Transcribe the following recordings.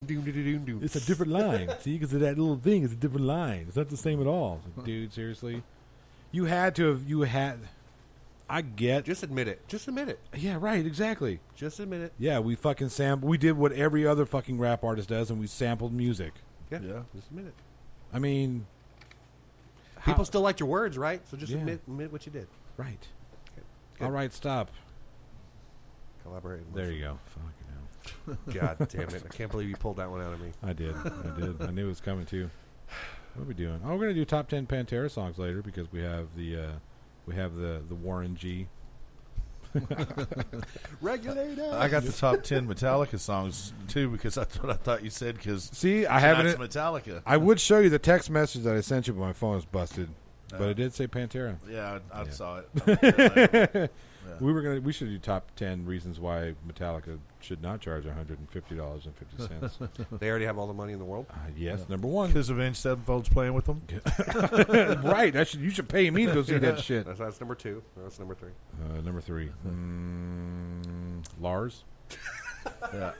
It's a different line. See, because of that little thing, it's a different line. It's not the same at all. Like, dude, seriously, you had to have. You had. I get. Just admit it. Just admit it. Yeah, right. Exactly. Just admit it. Yeah, we fucking sampled. We did what every other fucking rap artist does, and we sampled music. Yeah. Just admit it. I mean, people still liked your words, right? So just admit what you did. Right. Okay. All right, stop. Collaborate. There you go. Fucking hell. God damn it! I can't believe you pulled that one out of me. I did. I knew it was coming too. What are we doing? Oh, we're gonna do top 10 Pantera songs later because we have the Warren G. Regulator. I got the top 10 Metallica songs too because that's what I thought you said. Because see, I haven't Metallica. I would show you the text message that I sent you, but my phone was busted. But it did say Pantera. Yeah, I saw it. We should do top 10 reasons why Metallica should not charge $150.50. They already have all the money in the world. Yes, number one. Because Avenged Sevenfold's playing with them. Right. You should pay me to go see that shit. That's number 2. That's number 3. Number 3. Lars. Yeah.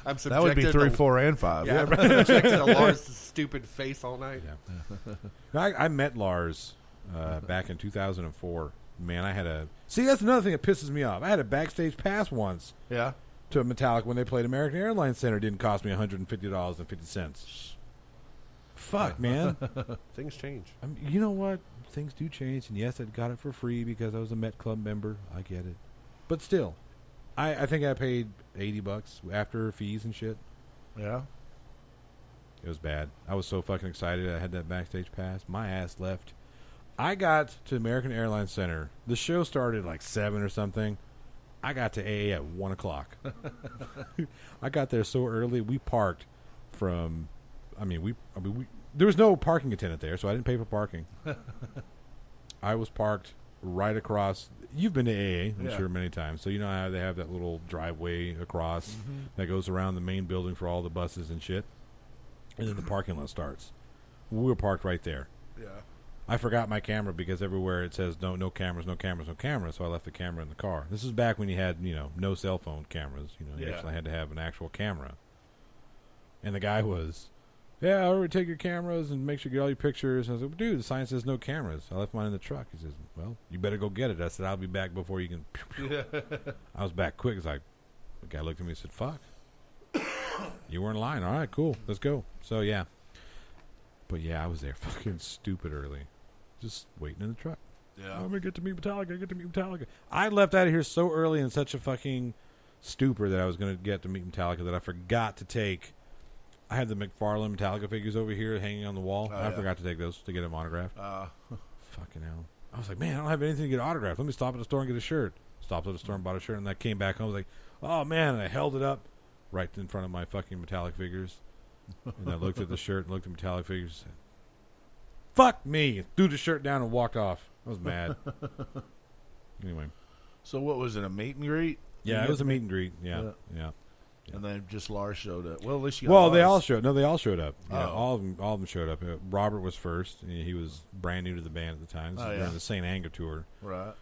I'm that would be 3, 4, and 5. Yeah, I'm subjected to Lars' stupid face all night. Yeah. I met Lars back in 2004. Man, I had see, that's another thing that pisses me off. I had a backstage pass once. Yeah. To Metallica when they played American Airlines Center. It didn't cost me $150.50. Fuck, man. Things change. You know what? Things do change. And yes, I got it for free because I was a Met Club member. I get it. But still, I think I paid $80 after fees and shit. Yeah. It was bad. I was so fucking excited. I had that backstage pass. My ass left. I got to American Airlines Center. The show started at like 7 or something. I got to AA at 1 o'clock. I got there so early. We parked from. There was no parking attendant there, so I didn't pay for parking. I was parked right across. You've been to AA, I'm sure, many times. So you know how they have that little driveway across that goes around the main building for all the buses and shit. And then the parking lot starts. We were parked right there. Yeah. I forgot my camera because everywhere it says no cameras, no cameras, no cameras. So I left the camera in the car. This is back when you had, no cell phone cameras. You actually had to have an actual camera. And the guy was, I already take your cameras and make sure you get all your pictures. And I was like, dude, the sign says no cameras. I left mine in the truck. He says, well, you better go get it. I said, I'll be back before you can. I was back quick. It's like, the guy looked at me and said, fuck. You were in line. All right, cool. Let's go. So, yeah. But, I was there fucking stupid early. Just waiting in the truck. Yeah. I'm going to get to meet Metallica. I left out of here so early in such a fucking stupor that I was going to get to meet Metallica that I forgot to take. I had the McFarlane Metallica figures over here hanging on the wall. I forgot to take those to get them autographed. Fucking hell. I was like, man, I don't have anything to get autographed. Let me stop at the store and get a shirt. Stopped at the store and bought a shirt, and I came back home. I was like, oh, man, and I held it up right in front of my fucking Metallic figures. And I looked at the shirt and looked at Metallic figures and said, fuck me. Threw the shirt down and walked off. I was mad. Anyway. So what was it, a meet and greet? Yeah, it was a meet and greet. Yeah. And then just Lars showed up. Well, at least you got Lars. They all showed. No, they all showed up. Oh. Yeah, all of them showed up. Robert was first. He was brand new to the band at the time. This was during the St. Anger tour. Right.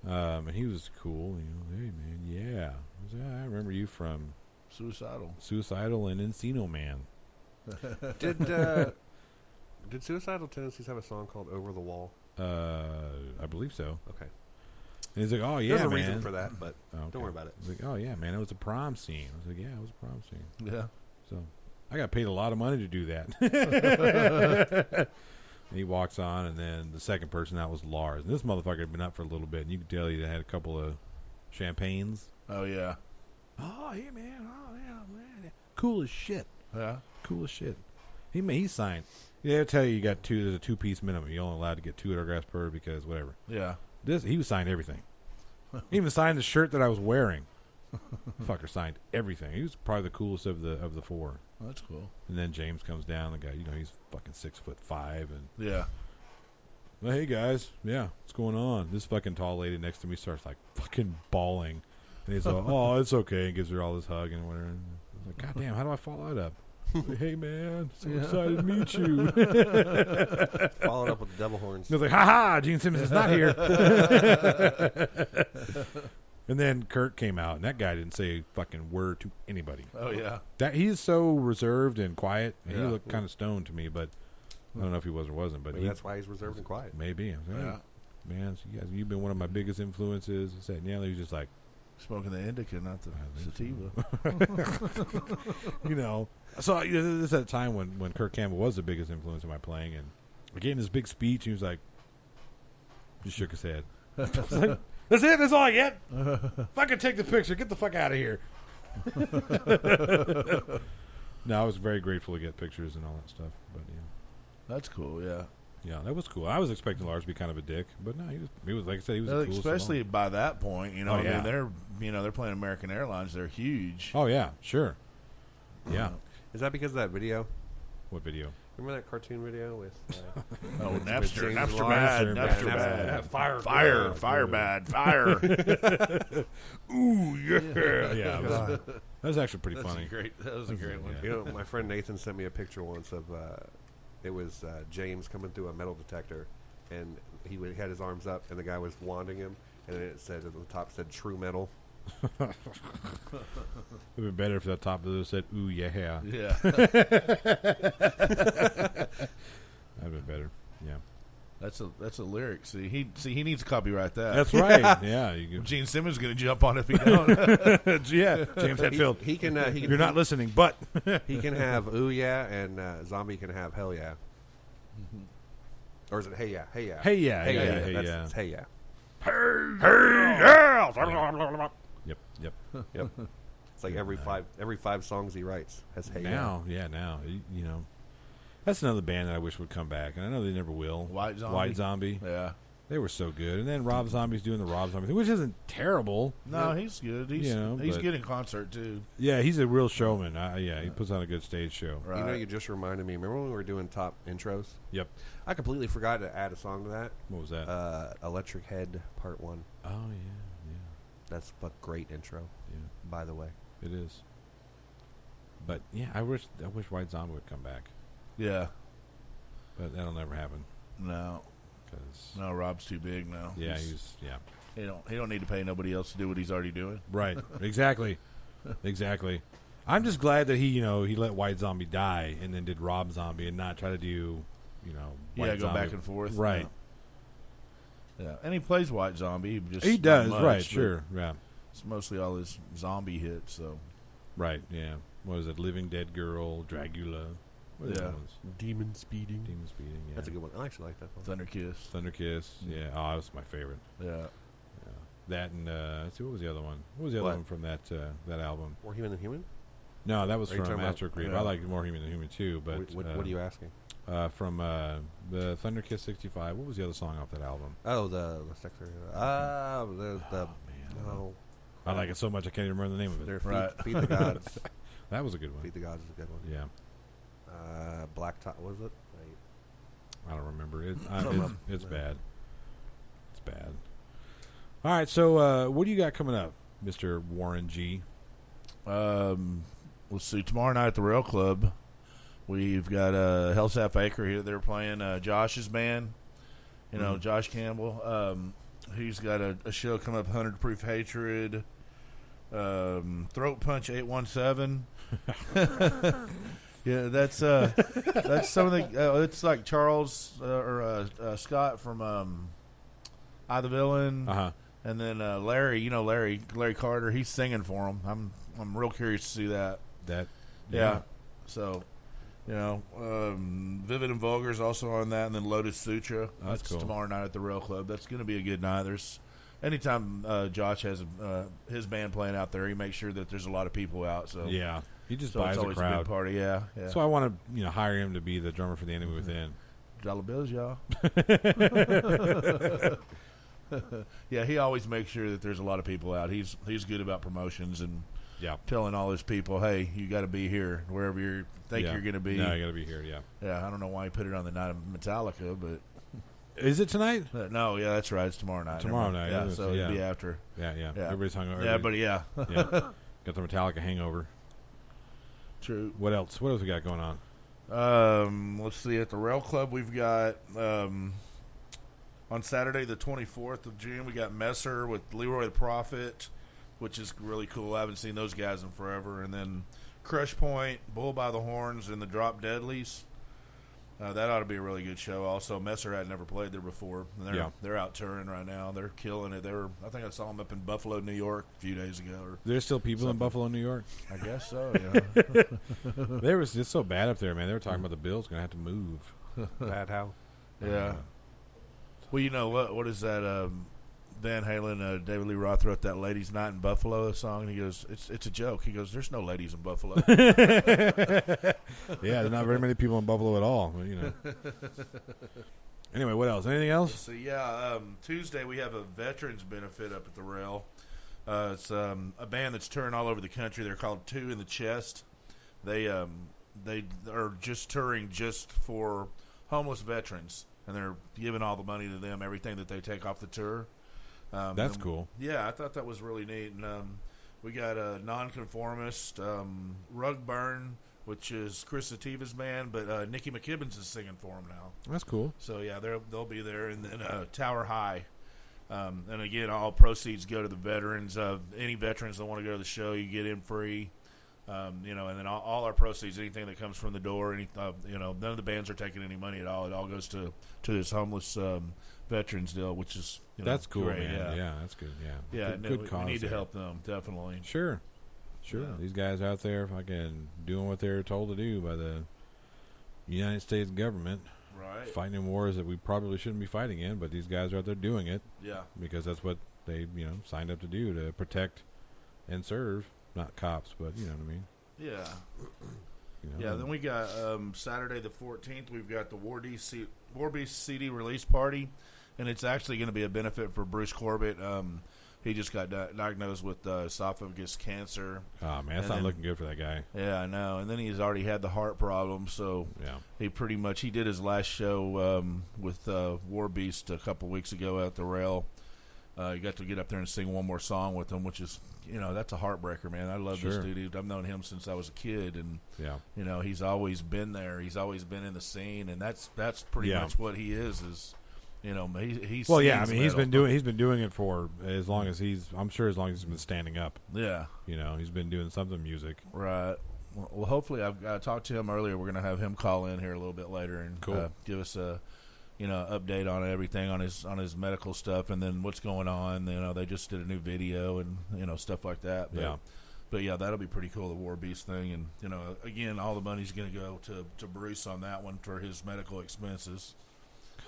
And he was cool. Hey man, yeah. I remember you from Suicidal and Encino Man. Did Suicidal Tendencies have a song called Over the Wall? I believe so. Okay. And he's like, oh, yeah, There's a man. reason for that, but don't worry about it. He's like, oh, yeah, man, it was a prom scene. I was like, yeah, it was a prom scene. Yeah. So I got paid a lot of money to do that. And he walks on, and then the second person out was Lars. And this motherfucker had been up for a little bit, and you could tell he had a couple of champagnes. Oh, yeah. Oh, yeah, man. Oh, yeah, man. Cool as shit. Yeah. Cool as shit. He signed. Yeah, they'll tell you got there's a 2-piece minimum. You're only allowed to get 2 autographs per because whatever. Yeah. He was signed everything. He even signed the shirt that I was wearing. Fucker signed everything. He was probably the coolest of the 4. Oh, that's cool. And then James comes down. The guy, he's fucking 6'5", and yeah. Well, hey guys, what's going on? This fucking tall lady next to me starts like fucking bawling, and he's like, "Oh, it's okay," and gives her all this hug and whatever. And I was like, "God damn, how do I follow that up?" Like, hey man, so excited to meet you. Followed up with the devil horns. He was like, "Ha ha, Gene Simmons is not here." And then Kurt came out, and that guy didn't say a fucking word to anybody. Oh yeah. That he's so reserved and quiet, and he Yeah. looked kind of stoned to me, but I don't know if he was or wasn't. But Maybe that's why he's reserved and quiet. maybe. I was like, Yeah. man, so you've been one of my biggest influences. I said, yeah, he was just like, Smoking the indica, not the sativa. you know. So this is at a time when Kurt Campbell was the biggest influence in my playing, and I gave him this big speech, and he was like, just shook his head. That's it. That's all I get. Fucking take the picture. Get the fuck out of here. No, I was very grateful to get pictures and all that stuff. But yeah, That's cool. Yeah. yeah, that was cool. I was expecting Lars to be kind of a dick, but no, he was like I said, he was a cool Especially by that point, you know. Oh, I yeah. mean, they're playing American Airlines. They're huge. Oh yeah, sure. Yeah. Is that because of that video? What video? Remember that cartoon video with? Oh, with Napster, James Napster Lawrence? bad, Napster bad. Fire, Fire bad, fire. Ooh yeah, yeah. That was actually pretty funny. That was a great one. You know, my friend Nathan sent me a picture once of it was James coming through a metal detector, and he had his arms up, and the guy was wanding him, and it said at the top said "True Metal." It would be better if the top of it said "Ooh yeah." Yeah. That'd been better. Yeah. That's a lyric. See, he needs to copyright that. That's right. Yeah. You Gene Simmons is going to jump on if he don't. yeah. James Hetfield. He can. You're not listening, but He can have "Ooh yeah," and Zombie can have "Hell yeah." Or is it "Hey yeah, hey yeah"? hey yeah, Hey hey yeah, yeah, hey that's- yeah. it's "Hey yeah." Yep, yep. Yep. It's like every five songs he writes has "Hey Now, you know, that's another band that I wish would come back, and I know they never will. White Zombie. White Zombie. Yeah. They were so good, and then Rob Zombie's doing the Rob Zombie thing, which isn't terrible. No, he's good. He's You know, he's but- good in concert too. Yeah, he's a real showman. Yeah, he puts on a good stage show. Right. You know, you just reminded me. Remember when we were doing top intros? Yep. I completely forgot to add a song to that. What was that? Electric Head Part 1. Oh yeah, That's a great intro, yeah, by the way. it is. But yeah, I wish White Zombie would come back, Yeah. but that'll never happen. No. Cause No, Rob's too big now. yeah, He's- yeah, he don't need to pay nobody else to do what he's already doing. right, exactly, exactly. I'm just glad that he let White Zombie die and then did Rob Zombie and not try to do, White Go Zombie. back and forth. Right. Yeah. And he plays White Zombie. Just He does, not much, right? but Sure, yeah, It's mostly all his zombie hits. So right, yeah. What is it? Living Dead Girl, Dragula. What are the Yeah. other ones? Demon Speeding. Demon Speeding. Yeah, That's a good one. I actually like that one. Thunder Kiss. Thunder Kiss. Yeah, oh, that was my favorite. Yeah. Yeah. That and let's see, what was the other one? What was the other What? one from that album? More Human Than Human? No, that was Are you from talking Master about- Creep. yeah. I like More Human Than Human too, but What are you asking? from the Thunder Kiss 65. What was the other song off that album? Oh, the Sector. The Oh man, no. I like it so much I can't even remember the name of it. They're Right. Feed the Gods. That was a good one. Feed the Gods is a good one. Yeah, Black Top, was it? Wait. I don't remember it. know. It's bad. It's bad. All right, so what do you got coming up, Mr. Warren G? Let's see. Tomorrow night at the Rail Club, we've got Hell's Half Acre here. They're playing Josh's band. You know, Josh Campbell. He's got a show coming up, 100 Proof Hatred, Throat Punch 817. Yeah, that's something. It's like Charles or Scott from I the Villain, and then Larry. You know Larry Carter. He's singing for him. I'm real curious to see that. Yeah. So, Vivid and Vulgar is also on that, and then Lotus Sutra. That's cool. Tomorrow night at the Rail Club. That's going to be a good night. There's anytime Josh has his band playing out there, he makes sure that there's a lot of people out. So Yeah, he just so buys it's a always a crowd. big party. Yeah. So I want to hire him to be the drummer for the Enemy Within. Dollar bills, y'all. Yeah, he always makes sure that there's a lot of people out. He's good about promotions and Yeah. telling all his people, hey, you got to be here wherever you think you're going to be. No, you got to be here. Yeah. Yeah, I don't know why he put it on the night of Metallica, but Is it tonight? no, yeah, that's right. It's tomorrow night. Tomorrow Never mind. night, Yeah, it so is, it'll be yeah. after. Yeah. Yeah. Everybody's hungover. Yeah, but yeah, yeah. Got the Metallica hangover. true. What else? What else we got going on? Let's see. At the Rail Club, we've got On Saturday, the 24th of June, we got Messer with Leroy the Prophet, which is really cool. I haven't seen those guys in forever. And then Crush Point, Bull by the Horns, and the Drop Deadlies. That ought to be a really good show. Also, Messer had never played there before. And they're out touring right now. They're killing it. I think I saw them up in Buffalo, New York a few days ago. There's still people in Buffalo, New York? I guess so, yeah. They was just so bad up there, man. They were talking about the Bills going to have to move. Bad how? Yeah. Well, you know, what is that Van Halen, David Lee Roth wrote that Ladies Night in Buffalo song, and he goes, it's a joke. He goes, there's no ladies in Buffalo. Yeah, there's not very many people in Buffalo at all. But, you know. Anyway, what else? Anything else? So, yeah, Tuesday we have a veterans benefit up at the Rail. It's a band that's touring all over the country. They're called Two in the Chest. They are just touring just for homeless veterans, and they're giving all the money to them, everything that they take off the tour. That's cool. Yeah, I thought that was really neat. And we got a Nonconformist, Rugburn, which is Chris Sativa's band, but Nikki McKibbins is singing for him now. That's cool. So, yeah, they'll be there. And then Tower High. And, again, all proceeds go to the veterans. Any veterans that want to go to the show, you get in free. You know, and then all our proceeds, anything that comes from the door, you know, none of the bands are taking any money at all. It all goes to this homeless veterans deal, which is, you know, that's cool, great, man. Yeah, that's good. Yeah, yeah. good cause. We need to help them, definitely. Sure. Yeah. These guys out there fucking doing what they're told to do by the United States government, right? Fighting in wars that we probably shouldn't be fighting in, but these guys are out there doing it. Yeah, because that's what they signed up to do, to protect and serve. Not cops, but you know what I mean. Yeah. Yeah, then we got Saturday the 14th, we've got the War Beast CD release party, and it's actually going to be a benefit for Bruce Corbett. He just got diagnosed with esophagus cancer. Oh, man, that's not looking good for that guy. Yeah, I know. And then he's already had the heart problem, so he did his last show with War Beast a couple weeks ago at the Rail. He got to get up there and sing one more song with them, which is, that's a heartbreaker, man. I love this dude. I've known him since I was a kid, and he's always been there. He's always been in the scene, and that's pretty much what he is. He's well, yeah. I mean, he's been doing it for as long as he's been standing up. Yeah, he's been doing something music. Right. Well, hopefully, I talked to him earlier. We're going to have him call in here a little bit later and give us a update on everything on his medical stuff, and then what's going on. They just did a new video and stuff like that. But yeah, that'll be pretty cool, the War Beast thing, and again, all the money's going to go to Bruce on that one for his medical expenses.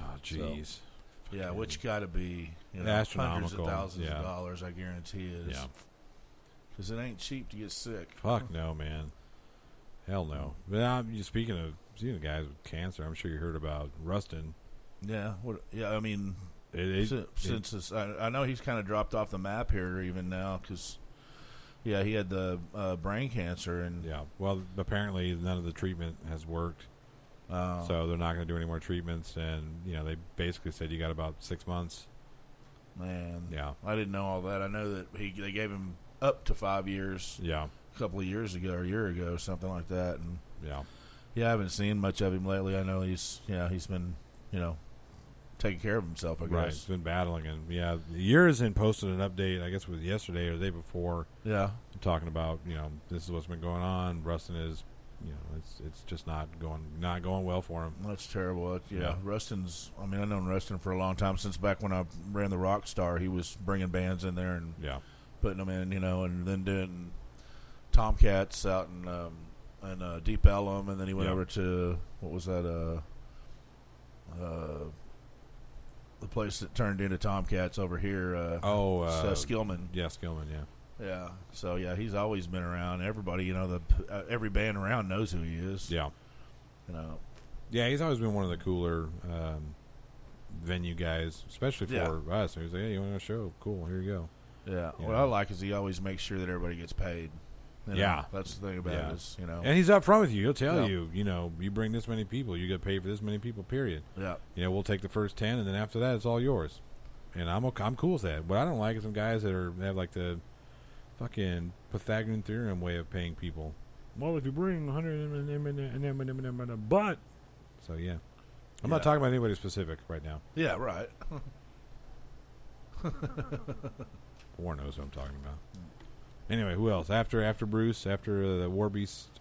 Oh, jeez. So, which got to be astronomical. Hundreds of thousands of dollars, I guarantee is. Yeah. Because it ain't cheap to get sick. Fuck no, man. Hell no. But speaking of guys with cancer, I'm sure you heard about Rustin. Yeah. I mean, I know he's kind of dropped off the map here even now because, he had the brain cancer. And well, apparently none of the treatment has worked. So they're not going to do any more treatments, and they basically said you got about 6 months. Man, I didn't know all that. I know that they gave him up to 5 years. Yeah, a couple of years ago or a year ago, something like that. And I haven't seen much of him lately. I know he's been taking care of himself. I guess he's been battling, and Yours and posted an update. I guess it was yesterday or the day before. Yeah, talking about this is what's been going on. Rustin is. It's just not going well for him. That's terrible. Rustin's. I mean, I've known Rustin for a long time, since back when I ran the Rock Star. He was bringing bands in there and putting them in, and then doing Tomcats out in Deep Ellum, and then he went over to what was that? The place that turned into Tomcats over here. Skillman. Yeah, Skillman. Yeah. Yeah, so he's always been around. Everybody, every band around knows who he is. Yeah, yeah, he's always been one of the cooler venue guys, especially for us. He was like, "Hey, you want a show? Cool, here you go." Yeah, what I like is he always makes sure that everybody gets paid. That's the thing about it. Is, and he's up front with you. He'll tell you, you bring this many people, you get paid for this many people. Period. Yeah, we'll take the first 10, and then after that, it's all yours. And I'm cool with that. What I don't like is some guys that have like the fucking Pythagorean theorem way of paying people. Well, if you bring 100 but so I'm not talking about anybody specific right now. Yeah, right. Warren knows who I'm talking about. Anyway, who else? After Bruce, after the War Beast